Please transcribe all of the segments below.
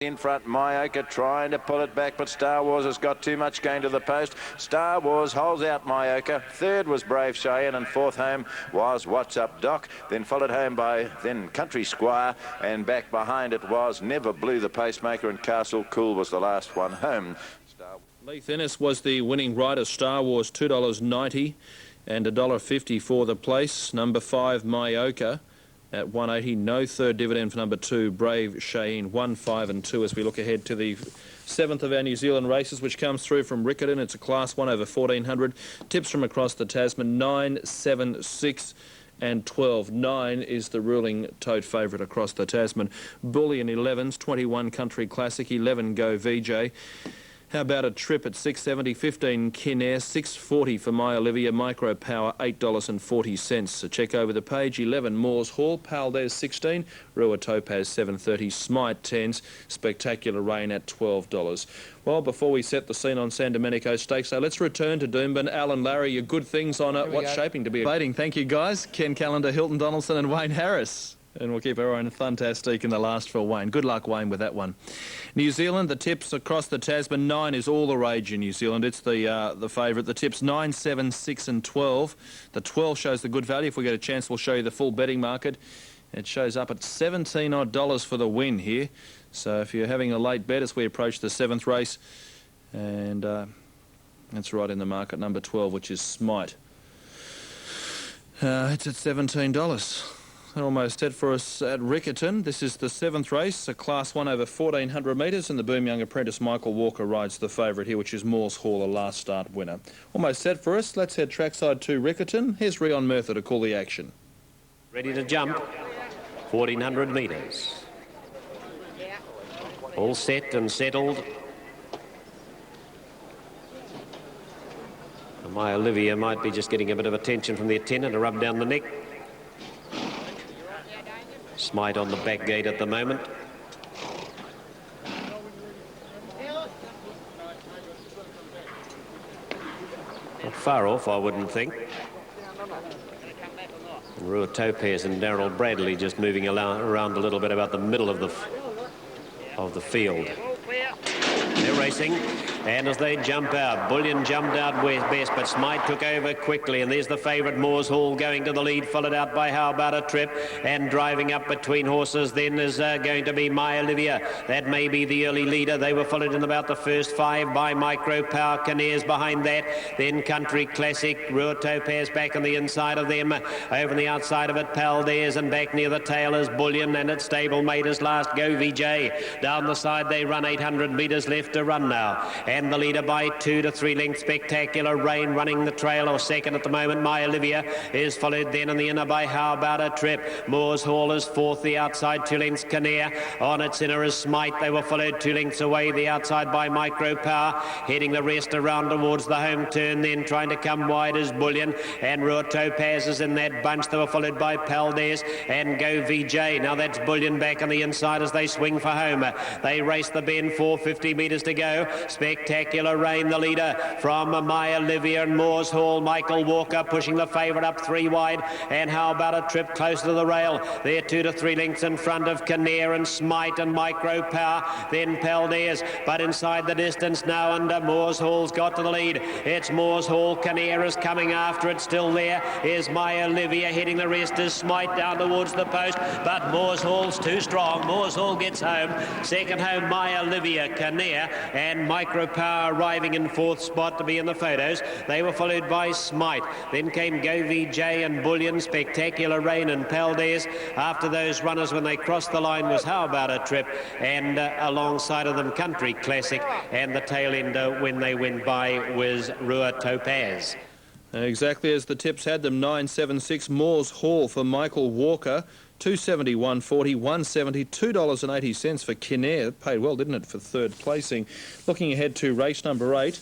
In front, Myoka trying to pull it back, but Star Wars has got too much going to the post. Star Wars holds out Myoka. Third was Brave Cheyenne, and fourth home was What's Up Doc. Then followed home by then Country Squire, and back behind it was Never Blew the Pacemaker, and Castle Cool was the last one home. Leith Ennis was the winning rider. Star Wars $2.90 and $1.50 for the place. Number 5 Myoka at $1.80. No third dividend for number 2 Brave Cheyenne. 1, 5 and 2 as we look ahead to the 7th of our New Zealand races, which comes through from Riccarton. It's a Class 1 over 1400. Tips from across the Tasman: 9, 7, 6 and 12. 9 is the ruling tote favourite across the Tasman. Bullion 11s, 21 Country Classic, 11 Go VJ. How about a trip at 6.70, 15 Kinnair, 6.40 for My Olivia, Micro Power $8.40. So check over the page. 11 Moores Hall, Paldes 16, Rua Topaz 7.30, Smite 10s, Spectacular Rain at $12. Well, before we set the scene on San Domenico Stakes, so let's return to Doomben. Alan, Larry, your good things on what's shaping to be a Thank you, guys. Ken Callender, Hilton Donaldson and Wayne Harris. And we'll keep our own fantastic in the last for Wayne. Good luck, Wayne, with that one. New Zealand, the tips across the Tasman. 9 is all the rage in New Zealand. It's the favourite. The tips 9, 7, 6 and 12. The 12 shows the good value. If we get a chance, we'll show you the full betting market. It shows up at $17 odd for the win here. So if you're having a late bet as we approach the 7th race, and that's right in the market, number 12, which is Smite. It's at $17. Almost set for us at Riccarton. This is the 7th race, a Class 1 over 1400 metres, and the boom young apprentice Michael Walker rides the favourite here, which is Moores Hall, a last start winner. Almost set for us. Let's head trackside to Riccarton. Here's Rion Murtha to call the action. Ready to jump, 1400 metres. All set and settled. My Olivia might be just getting a bit of attention from the attendant to rub down the neck. Smite on the back gate at the moment. Not far off, I wouldn't think. And Rua Topaz and Darryl Bradley just moving around a little bit about the middle of the field. They're racing, and as they jump out, Bullion jumped out best, but Smite took over quickly, and there's the favourite Moores Hall going to the lead, followed out by How About a Trip, and driving up between horses then is going to be My Olivia. That may be the early leader. They were followed in about the first 5 by Micro Power. Kinnair's behind that, then Country Classic, Rua Topaz back on the inside of them, over on the outside of it Paldes, and back near the tail is Bullion, and its stablemate is last Go VJ. Down the side they run, 800 metres left to run now, and the leader by 2 to 3 lengths, Spectacular Rain running the trail, or second at the moment. My Olivia is followed then in the inner by How About a Trip. Moores Hall is 4th, the outside 2 lengths Kinnair, on its inner is Smite. They were followed 2 lengths away, the outside by Micro Power, heading the rest around towards the home turn, then trying to come wide is Bullion, and Rua Topaz is in that bunch. They were followed by Paldes and Go VJ. Now that's Bullion back on the inside as they swing for home. They race the bend, 450 metres to go. Spectacular Rain, the leader from My Olivia, and Moores Hall. Michael Walker pushing the favourite up 3 wide, and How About a Trip close to the rail. They're 2 to 3 lengths in front of Kinnair and Smite and Micro Power, then Paldes, but inside the distance now, and Moores Hall's got to the lead. It's Moores Hall. Kinnair is coming after it. Still there is My Olivia. Heading the rest is Smite down towards the post, but Moores Hall's too strong. Moores Hall gets home. Second home My Olivia, Kinnair and Micro Power arriving in 4th spot to be in the photos. They were followed by Smite. Then came Go VJ and Bullion, Spectacular Rain and Paldes. After those runners when they crossed the line was How About a Trip, and alongside of them Country Classic, and the tail end when they went by was Rua Topaz. Exactly as the tips had them. 9, 7, 6 Moores Hall for Michael Walker. 270, 140, 170, $2.80 for Kinnair. Paid well, didn't it, for third placing. Looking ahead to race number 8,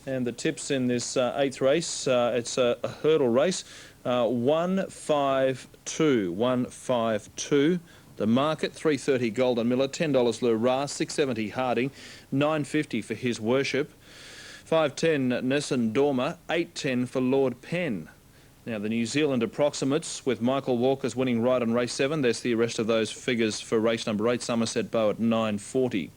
and the tips in this 8th race. It's a hurdle race. 152, 152. The market, $3.30 Golden Miller, $10 Lura, $6.70 Harding, $9.50 for His Worship. 5.10 Nessun Dorma, $8.10 for Lord Penn. Now the New Zealand approximates with Michael Walker's winning right on race 7. There's the rest of those figures for race number 8. Somerset Bow at $9.40.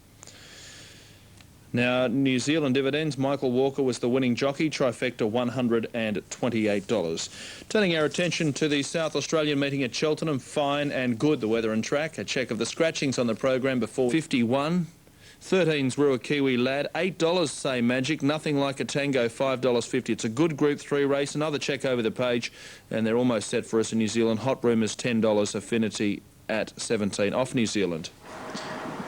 Now, New Zealand dividends, Michael Walker was the winning jockey, trifecta $128. Turning our attention to the South Australian meeting at Cheltenham, fine and good, the weather and track. A check of the scratchings on the program before 51. 13's Ruakiwi Lad, $8 Say Magic, Nothing Like a Tango, $5.50. It's a good Group 3 race. Another check over the page, and they're almost set for us in New Zealand. Hot Rumours, $10, Affinity at 17, off New Zealand.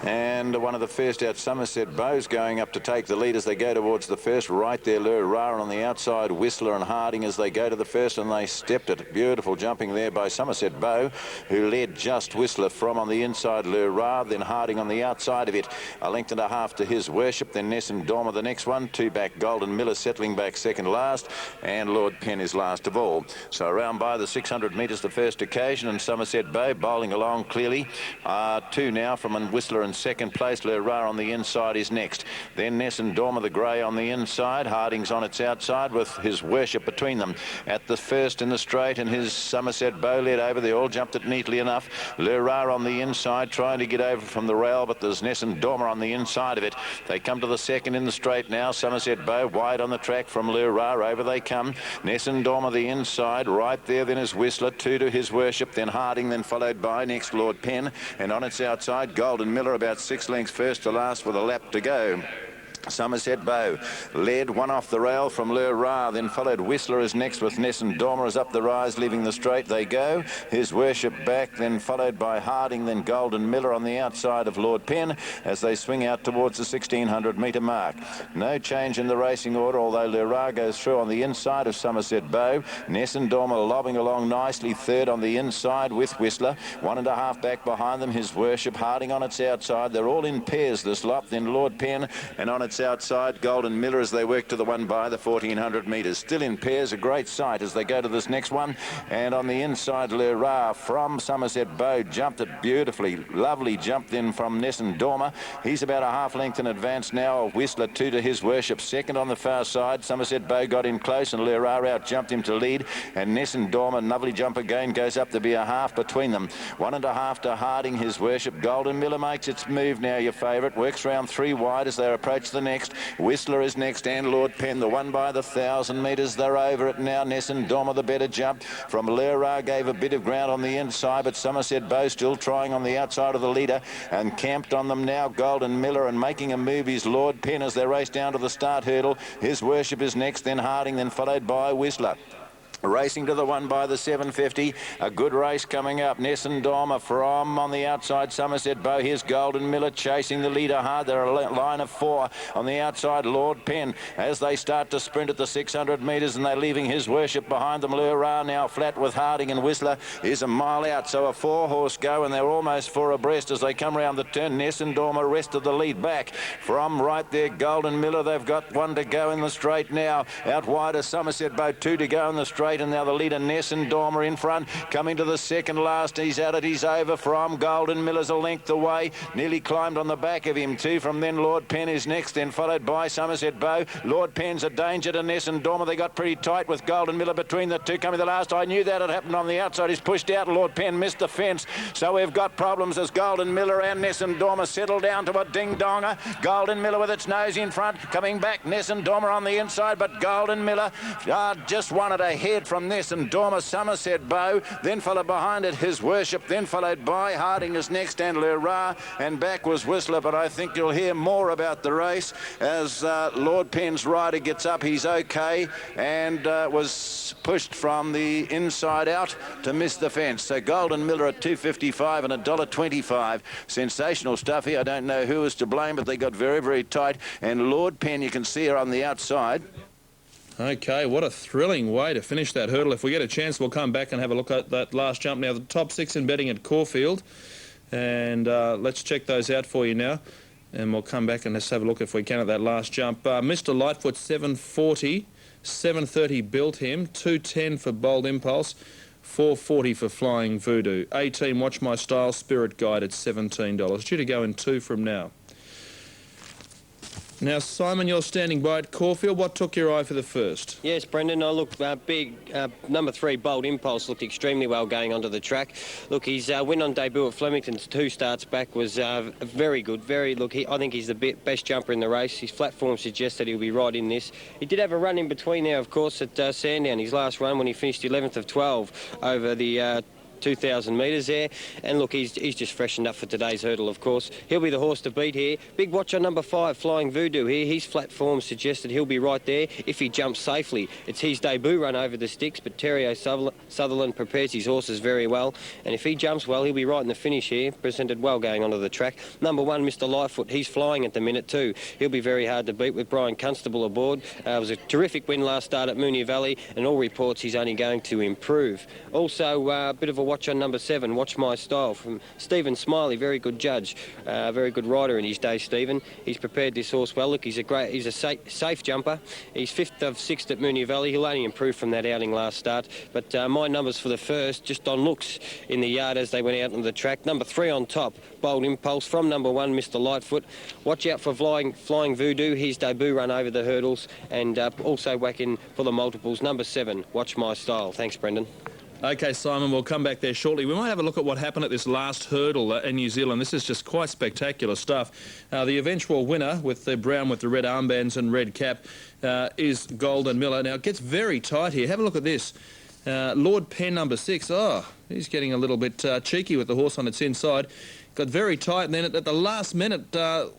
And one of the first out, Somerset Bow's going up to take the lead as they go towards the first. Right there, Le Rara on the outside, Whistler and Harding as they go to the first, and they stepped it. Beautiful jumping there by Somerset Bow, who led just Whistler from on the inside, Le Rara, then Harding on the outside of it. A length and a half to His Worship, then Nessun Dorma the next one. Two back, Golden Miller settling back second last, and Lord Penn is last of all. So around by the 600 metres the first occasion, and Somerset Bow bowling along clearly. Two now from Whistler and second place. Le Rara on the inside is next. Then Nessun Dorma the grey on the inside. Harding's on its outside with His Worship between them. At the first in the straight, and his Somerset Bow led over. They all jumped it neatly enough. Le Rara on the inside trying to get over from the rail, but there's Nessun Dorma on the inside of it. They come to the second in the straight now. Somerset Bow wide on the track from Le Rara. Over they come. Nessun Dorma the inside. Right there then is Whistler. Two to His Worship. Then Harding, then followed by next Lord Penn. And on its outside, Golden Miller about 6 lengths first to last with a lap to go. Somerset Bow led one off the rail from Le Rara, then followed Whistler as next with Nessun Dorma as up the rise, leaving the straight they go. His Worship back, then followed by Harding, then Golden Miller on the outside of Lord Penn as they swing out towards the 1600 metre mark. No change in the racing order, although Le Rara goes through on the inside of Somerset Bow. Nessun Dorma lobbing along nicely third on the inside with Whistler. 1.5 back behind them, His Worship. Harding on its outside. They're all in pairs this lot. Then Lord Penn, and on its outside, Golden Miller as they work to the one by the 1400 metres. Still in pairs, a great sight as they go to this next one. And on the inside, Le Rara from Somerset Bow jumped it beautifully. Lovely jump then from Nessun Dorma. He's about a half length in advance now of Whistler. Two to His Worship. Second on the far side. Somerset Bow got in close, and Le Rara out jumped him to lead. And Nessun Dorma, lovely jump again, goes up to be a half between them. 1.5 to Harding, His Worship. Golden Miller makes its move now, your favourite. Works round 3 wide as they approach the next. Whistler is next, and Lord Penn, the one by the 1,000 metres. They're over it now. Nessun Dorma the better jump from Le Rara, gave a bit of ground on the inside, but Somerset Bow still trying on the outside of the leader, and camped on them now. Golden Miller, and making a move is Lord Penn as they race down to the start hurdle. His Worship is next, then Harding, then followed by Whistler. Racing to the one by the 750. A good race coming up. Nessun Dorma from on the outside, Somerset Bow. Here's Golden Miller chasing the leader hard. They're a line of 4 on the outside. Lord Penn as they start to sprint at the 600 metres, and they're leaving His Worship behind them. Le Rara now flat with Harding, and Whistler is a mile out. So a 4-horse go, and they're almost 4 abreast as they come round the turn. Nessun Dorma rest of the lead back from right there. Golden Miller, they've got 1 to go in the straight now. Out wide is Somerset Bow, 2 to go in the straight. And now the leader, Nessun Dorma, in front, coming to the second last. He's at it, he's over from Golden Miller's a length away, nearly climbed on the back of him too. From then Lord Penn is next, then followed by Somerset Bow. Lord Penn's a danger to Nessun Dorma. They got pretty tight with Golden Miller between the two. Coming the last, I knew that had happened on the outside. He's pushed out. Lord Penn missed the fence, so we've got problems as Golden Miller and Nessun Dorma settle down to a ding-donger. Golden Miller with its nose in front, coming back. Nessun Dorma on the inside, but Golden Miller just won it ahead from Nessun Dorma. Somerset Bow, then followed behind it His Worship, then followed by Harding is next, and Le Rara, and back was Whistler. But I think you'll hear more about the race as Lord Penn's rider gets up. He's okay, and was pushed from the inside out to miss the fence. So Golden Miller at $2.55 and $1.25. Sensational stuff here. I don't know who was to blame, but they got very, very tight. And Lord Penn, you can see her on the outside. Okay, what a thrilling way to finish that hurdle. If we get a chance, we'll come back and have a look at that last jump. Now, the top 6 in betting at Caulfield, and let's check those out for you now, and we'll come back and let's have a look if we can at that last jump. Mr. Lightfoot, 740, 730 Built Him, 210 for Bold Impulse, 440 for Flying Voodoo. 18, Watch My Style, Spirit Guide at $17. Due to go in 2 from now. Now, Simon, you're standing by at Caulfield. What took your eye for the first? Yes, Brendan, I look big. Number 3, Bold Impulse, looked extremely well going onto the track. Look, his win on debut at Flemington's 2 starts back was very good. I think he's the best jumper in the race. His flat form suggests that he'll be right in this. He did have a run in between there, of course, at Sandown, his last run when he finished 11th of 12 over the 2,000 metres there, and look, he's just freshened up for today's hurdle, of course. He'll be the horse to beat here. Big watch on number 5, Flying Voodoo here. His flat form suggests that he'll be right there if he jumps safely. It's his debut run over the sticks, but Terry O'Sutherland prepares his horses very well, and if he jumps well, he'll be right in the finish here. Presented well going onto the track. Number 1, Mr. Lightfoot, he's flying at the minute too. He'll be very hard to beat with Brian Constable aboard. It was a terrific win last start at Moonee Valley, and all reports he's only going to improve. Also, a bit of a watch on number 7, Watch My Style, from Stephen Smiley, very good judge, very good rider in his day, Stephen. He's prepared this horse well. Look, he's a safe jumper. He's 5th of 6th at Moonee Valley. He'll only improve from that outing last start. But my numbers for the first, just on looks in the yard as they went out on the track. Number 3 on top, Bold Impulse, from number 1, Mr. Lightfoot. Watch out for Flying Voodoo, his debut run over the hurdles, and also whacking for the multiples. Number 7, Watch My Style. Thanks, Brendan. OK, Simon, we'll come back there shortly. We might have a look at what happened at this last hurdle in New Zealand. This is just quite spectacular stuff. The eventual winner, with the brown with the red armbands and red cap, is Golden Miller. Now, it gets very tight here. Have a look at this. Lord Penn, number 6. Oh, he's getting a little bit cheeky with the horse on its inside. Got very tight, and then at the last minute,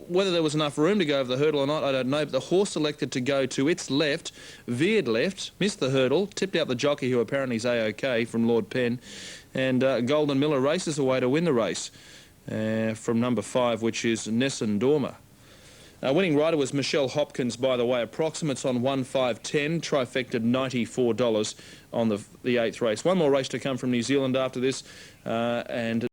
whether there was enough room to go over the hurdle or not, I don't know, but the horse elected to go to its left, veered left, missed the hurdle, tipped out the jockey, who apparently is A-OK, from Lord Penn, and Golden Miller races away to win the race from number 5, which is Nessun Dorma. Winning rider was Michelle Hopkins, by the way. Approximates on 1,510, trifected $94 on the 8th race. One more race to come from New Zealand after this, and